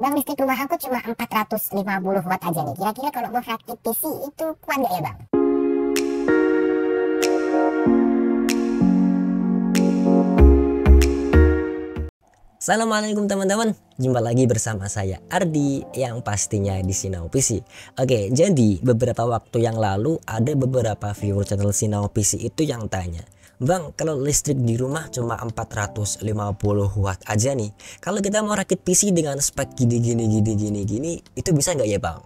Bang, listrik rumah aku cuma 450 watt aja nih. Kira-kira kalau mau rakit PC itu kuat nggak ya bang? Assalamualaikum teman-teman, jumpa lagi bersama saya Ardi yang pastinya di Sinau PC. Oke, jadi beberapa waktu yang lalu ada beberapa viewer channel Sinau PC itu yang tanya, Bang, kalau listrik di rumah cuma 450 watt aja nih, kalau kita mau rakit PC dengan spek gini, itu bisa nggak ya bang?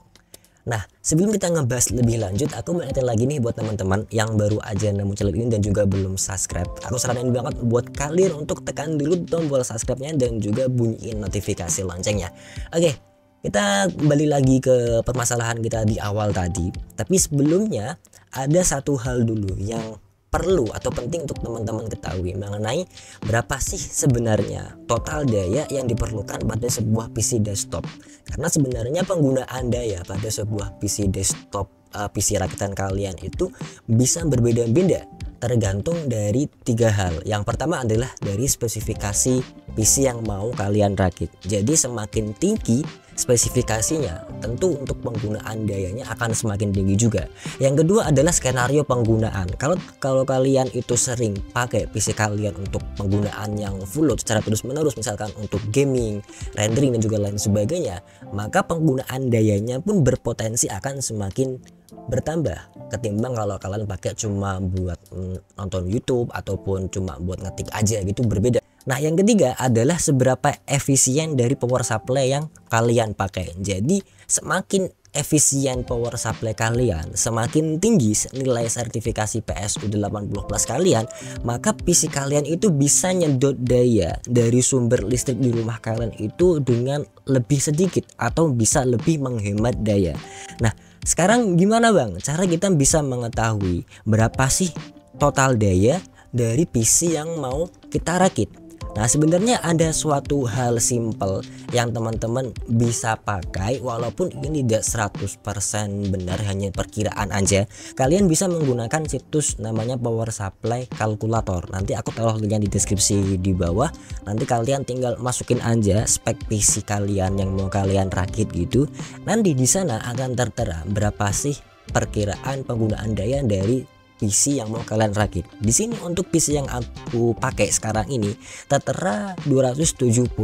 Nah, sebelum kita ngebahas lebih lanjut, aku mau ingetin lagi nih buat teman-teman yang baru aja nemu channel ini dan juga belum subscribe. Aku saranin banget buat kalian untuk tekan dulu tombol subscribe-nya dan juga bunyiin notifikasi loncengnya. Oke, kita kembali lagi ke permasalahan kita di awal tadi. Tapi sebelumnya ada satu hal dulu yang perlu atau penting untuk teman-teman ketahui mengenai berapa sih sebenarnya total daya yang diperlukan pada sebuah PC desktop. Karena sebenarnya penggunaan daya pada sebuah PC desktop, PC rakitan kalian itu bisa berbeda-beda tergantung dari tiga hal. Yang pertama adalah dari spesifikasi PC yang mau kalian rakit. Jadi semakin tinggi spesifikasinya, tentu untuk penggunaan dayanya akan semakin tinggi juga. Yang kedua adalah skenario penggunaan. Kalau kalian itu sering pakai PC kalian untuk penggunaan yang full load secara terus-menerus, misalkan untuk gaming, rendering dan juga lain sebagainya, maka penggunaan dayanya pun berpotensi akan semakin bertambah ketimbang kalau kalian pakai cuma buat nonton YouTube ataupun cuma buat ngetik aja gitu, berbeda. Nah, yang ketiga adalah seberapa efisien dari power supply yang kalian pakai. Jadi semakin efisien power supply kalian, semakin tinggi nilai sertifikasi PSU 80+ kalian, maka PC kalian itu bisa nyedot daya dari sumber listrik di rumah kalian itu dengan lebih sedikit atau bisa lebih menghemat daya. Nah, sekarang gimana bang cara kita bisa mengetahui berapa sih total daya dari PC yang mau kita rakit? Nah, sebenarnya ada suatu hal simple yang teman-teman bisa pakai walaupun ini tidak 100% benar, hanya perkiraan aja. Kalian bisa menggunakan situs namanya Power Supply Calculator. Nanti aku taruh linknya di deskripsi di bawah. Nanti kalian tinggal masukin aja spek PC kalian yang mau kalian rakit gitu. Nanti di sana akan tertera berapa sih perkiraan penggunaan daya dari PC yang mau kalian rakit. Di sini untuk PC yang aku pakai sekarang ini tertera 278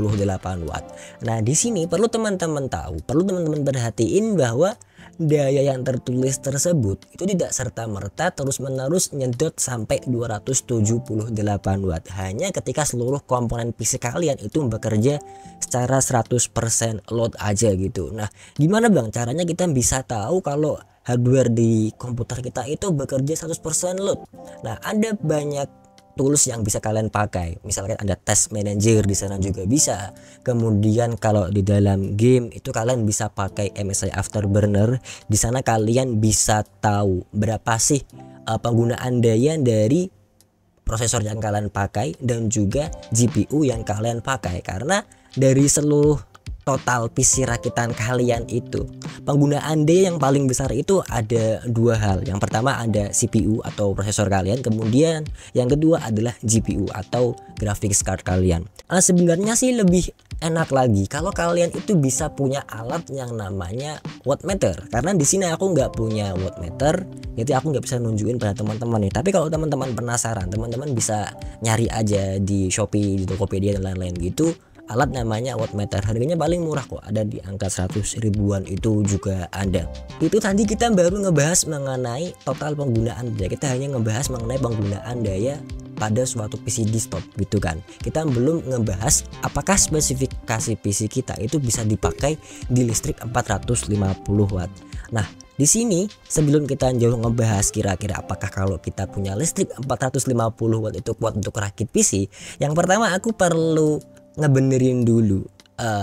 watt. Nah, di sini perlu teman-teman tahu, perlu teman-teman perhatiin bahwa daya yang tertulis tersebut itu tidak serta-merta terus-menerus nyedot sampai 278 watt. Hanya ketika seluruh komponen PC kalian itu bekerja secara 100% load aja gitu. Nah, gimana bang caranya kita bisa tahu kalau hardware di komputer kita itu bekerja 100% load? Nah, ada banyak tools yang bisa kalian pakai. Misalkan ada Task Manager, di sana juga bisa. Kemudian kalau di dalam game itu kalian bisa pakai MSI Afterburner. Di sana kalian bisa tahu berapa sih penggunaan daya dari prosesor yang kalian pakai dan juga GPU yang kalian pakai. Karena dari seluruh total PC rakitan kalian itu, penggunaan daya yang paling besar itu ada dua hal. Yang pertama ada CPU atau prosesor kalian, kemudian yang kedua adalah GPU atau graphics card kalian. Sebenarnya sih lebih enak lagi kalau kalian itu bisa punya alat yang namanya wattmeter. Karena di sini aku nggak punya wattmeter, jadi aku nggak bisa nunjukin pada teman-teman nih. Tapi kalau teman-teman penasaran, teman-teman bisa nyari aja di Shopee, di Tokopedia dan lain-lain gitu. Alat namanya wattmeter, harganya paling murah kok, ada di angka 100 ribuan itu juga ada. Itu tadi kita baru ngebahas mengenai total penggunaan daya, kita hanya ngebahas mengenai penggunaan daya pada suatu PC desktop gitu kan. Kita belum ngebahas apakah spesifikasi PC kita itu bisa dipakai di listrik 450 watt. Nah, di sini sebelum kita jauh ngebahas kira-kira apakah kalau kita punya listrik 450 watt itu kuat untuk rakit PC, yang pertama aku perlu ngebenerin dulu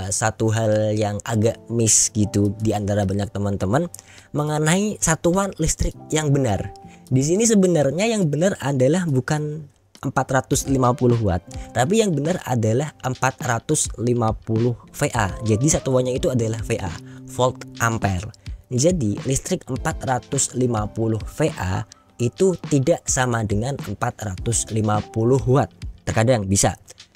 satu hal yang agak miss gitu di antara banyak teman-teman mengenai satuan listrik yang benar. Di sini sebenarnya yang benar adalah bukan 450 watt, tapi yang benar adalah 450 VA. Jadi satuannya itu adalah VA, volt ampere. Jadi listrik 450 VA itu tidak sama dengan 450 watt. Terkadang bisa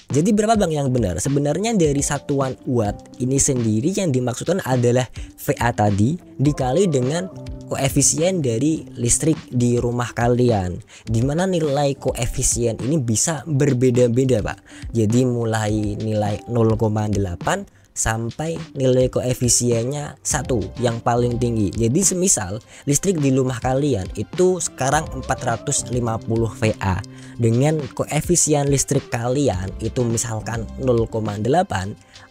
Jadi berapa bang yang benar? Sebenarnya dari satuan watt ini sendiri yang dimaksudkan adalah VA tadi dikali dengan koefisien dari listrik di rumah kalian, dimana nilai koefisien ini bisa berbeda-beda pak. Jadi mulai nilai 0,8 sampai nilai koefisiennya 1 yang paling tinggi. Jadi semisal listrik di rumah kalian itu sekarang 450 VA dengan koefisien listrik kalian itu misalkan 0,8,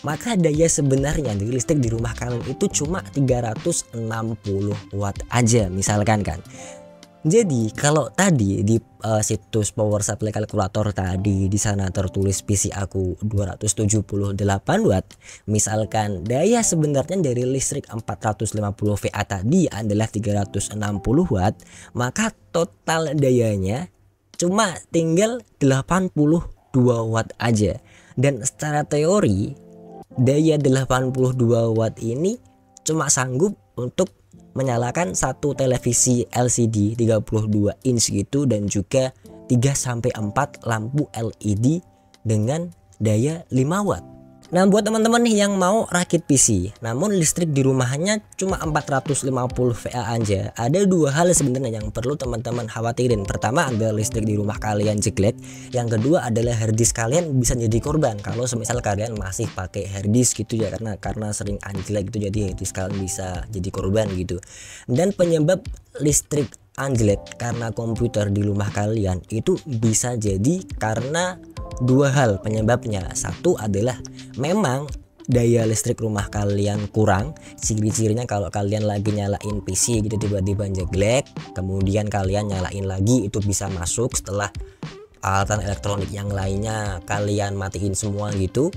maka daya sebenarnya di listrik di rumah kalian itu cuma 360 watt aja misalkan kan. Jadi kalau tadi di situs power supply kalkulator tadi di sana tertulis PC aku 278 watt, misalkan daya sebenarnya dari listrik 450 VA tadi adalah 360 watt, maka total dayanya cuma tinggal 82 watt aja. Dan secara teori daya 82 watt ini cuma sanggup untuk menyalakan satu televisi LCD 32 inch gitu, dan juga 3-4 lampu LED dengan daya 5 watt. Nah buat teman-teman nih yang mau rakit PC namun listrik di rumahnya cuma 450 VA aja, ada dua hal sebenarnya yang perlu teman-teman khawatirin. Pertama adalah listrik di rumah kalian jelek, yang kedua adalah harddisk kalian bisa jadi korban kalau semisal kalian masih pakai harddisk gitu ya, karena sering anjlek gitu, jadi harddisk kalian bisa jadi korban gitu. Dan penyebab listrik anjlek karena komputer di rumah kalian itu bisa jadi karena dua hal penyebabnya. Satu adalah memang daya listrik rumah kalian kurang. Ciri-cirinya kalau kalian lagi nyalain PC gitu tiba-tiba jelek, kemudian kalian nyalain lagi itu bisa masuk setelah alatan elektronik yang lainnya kalian matiin semua gitu.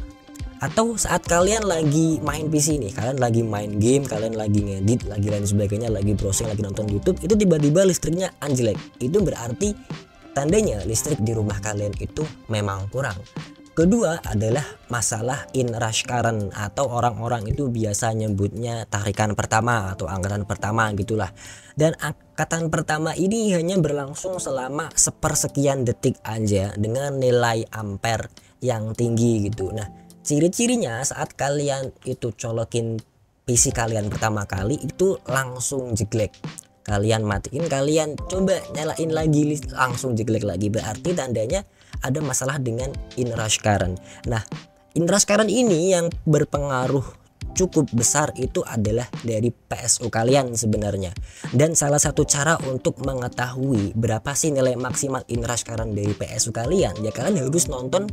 Atau saat kalian lagi main PC nih, kalian lagi main game, kalian lagi ngedit, lagi lain sebagainya, lagi browsing, lagi nonton YouTube, itu tiba-tiba listriknya anjlek. Itu berarti tandanya listrik di rumah kalian itu memang kurang. Kedua adalah masalah inrush current, atau orang-orang itu biasa nyebutnya tarikan pertama atau angkatan pertama gitulah. Dan angkatan pertama ini hanya berlangsung selama sepersekian detik aja dengan nilai ampere yang tinggi gitu. Nah ciri-cirinya saat kalian itu colokin PC kalian pertama kali itu langsung jelek. Kalian matiin, kalian coba nyalain lagi, langsung jelek lagi. Berarti tandanya ada masalah dengan inrush current. Nah inrush current ini yang berpengaruh cukup besar itu adalah dari PSU kalian sebenarnya. Dan salah satu cara untuk mengetahui berapa sih nilai maksimal inrush current dari PSU kalian, ya kalian harus nonton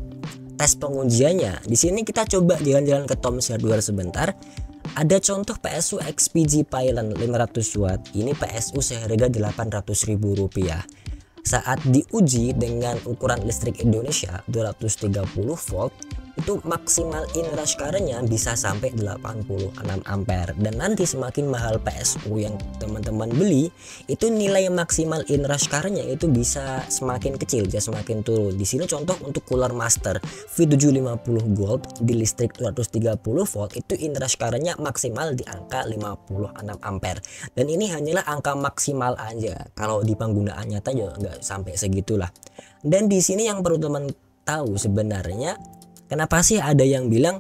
tes pengujiannya. Di sini kita coba jalan-jalan ke Tom's Hardware sebentar. Ada contoh PSU XPG Pylon 500 watt. Ini PSU seharga Rp800.000. Saat diuji dengan ukuran listrik Indonesia 230 volt, itu maksimal inrush current-nya bisa sampai 86 ampere. Dan nanti semakin mahal PSU yang teman-teman beli, itu nilai maksimal inrush current-nya itu bisa semakin kecil, ya semakin turun. Di sini contoh untuk Cooler Master V750 Gold di listrik 230 volt, itu inrush current-nya maksimal di angka 56 ampere. Dan ini hanyalah angka maksimal aja. Kalau di penggunaan nyata juga nggak sampai segitulah. Dan di sini yang perlu teman tahu sebenarnya, kenapa sih ada yang bilang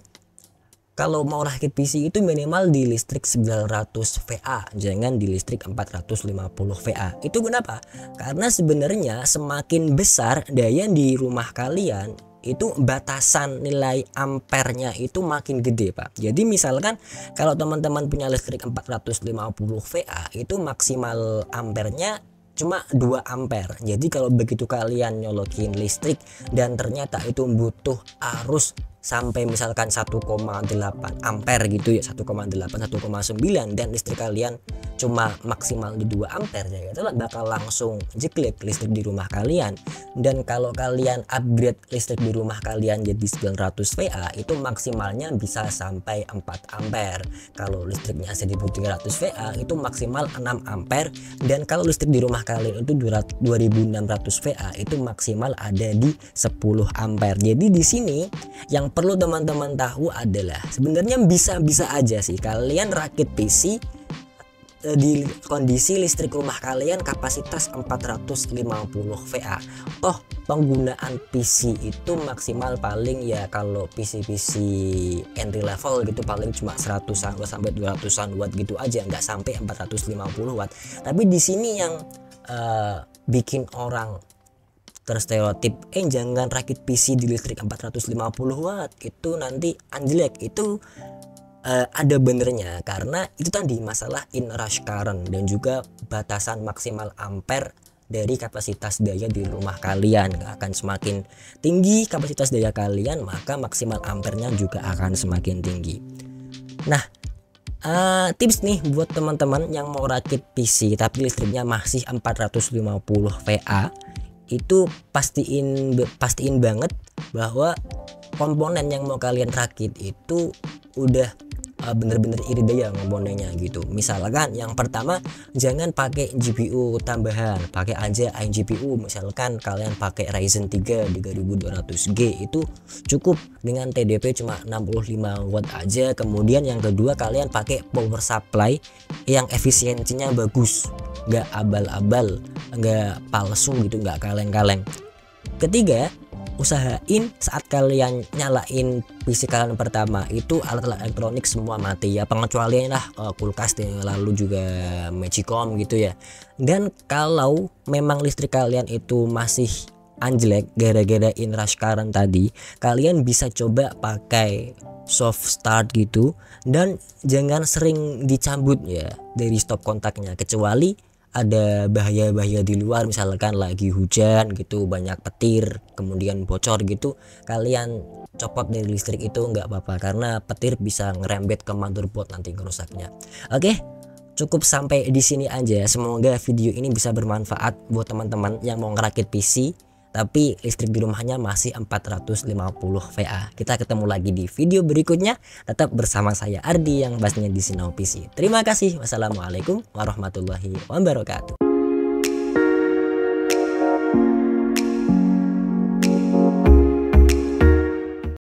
kalau mau rakit PC itu minimal di listrik 900 VA, jangan di listrik 450 VA. Itu kenapa? Karena sebenarnya semakin besar daya di rumah kalian, itu batasan nilai ampernya itu makin gede pak. Jadi misalkan kalau teman-teman punya listrik 450 VA, itu maksimal ampernya cuma 2 ampere. Jadi kalau begitu kalian nyolokin listrik dan ternyata itu butuh arus sampai misalkan 1,8 ampere gitu ya, 1,8 1,9, dan listrik kalian cuma maksimal di 2 ampere, ya itu bakal langsung jeklek listrik di rumah kalian. Dan kalau kalian upgrade listrik di rumah kalian jadi 900 VA, itu maksimalnya bisa sampai 4 ampere. Kalau listriknya 1300 VA itu maksimal 6 ampere, dan kalau listrik di rumah kalian itu 2600 VA itu maksimal ada di 10 ampere. Jadi di sini yang perlu teman-teman tahu adalah sebenarnya bisa-bisa aja sih kalian rakit PC di kondisi listrik rumah kalian kapasitas 450 VA. Toh penggunaan PC itu maksimal paling ya kalau PC-PC entry level gitu paling cuma 100-an sampai 200-an watt gitu aja, nggak sampai 450 watt. Tapi di sini yang bikin orang terstereotip jangan rakit PC di listrik 450 watt itu nanti anjlek, itu ada benernya, karena itu tadi masalah inrush current dan juga batasan maksimal ampere dari kapasitas daya di rumah kalian. Akan semakin tinggi kapasitas daya kalian, maka maksimal ampernya juga akan semakin tinggi. Nah, tips nih buat teman-teman yang mau rakit PC tapi listriknya masih 450 VA, itu pastiin banget bahwa komponen yang mau kalian rakit itu udah bener-bener iri daya komponennya gitu. Misalkan yang pertama, jangan pakai GPU tambahan, pakai aja iGPU. Misalkan kalian pakai Ryzen 3 3200G, itu cukup dengan TDP cuma 65 watt aja. Kemudian yang kedua, kalian pakai power supply yang efisiensinya bagus, nggak abal-abal, nggak palsu gitu, nggak kaleng-kaleng. Ketiga, usahain saat kalian nyalain PC kalian pertama itu alat-alat elektronik semua mati ya, pengecualian lah kulkas lalu juga Magicom gitu ya. Dan kalau memang listrik kalian itu masih anjlek gara-gara inrush current tadi, kalian bisa coba pakai soft start gitu, dan jangan sering dicabut ya dari stop kontaknya, kecuali ada bahaya-bahaya di luar, misalkan lagi hujan gitu, banyak petir kemudian bocor gitu, kalian copot dari listrik itu nggak apa-apa, karena petir bisa ngerembet ke motherboard nanti ngerusaknya. Oke, cukup sampai di sini aja. Semoga video ini bisa bermanfaat buat teman-teman yang mau ngerakit PC tapi listrik di rumahnya masih 450 VA. Kita ketemu lagi di video berikutnya. Tetap bersama saya Ardi yang pastinya di Sinau PC. Terima kasih. Wassalamualaikum warahmatullahi wabarakatuh.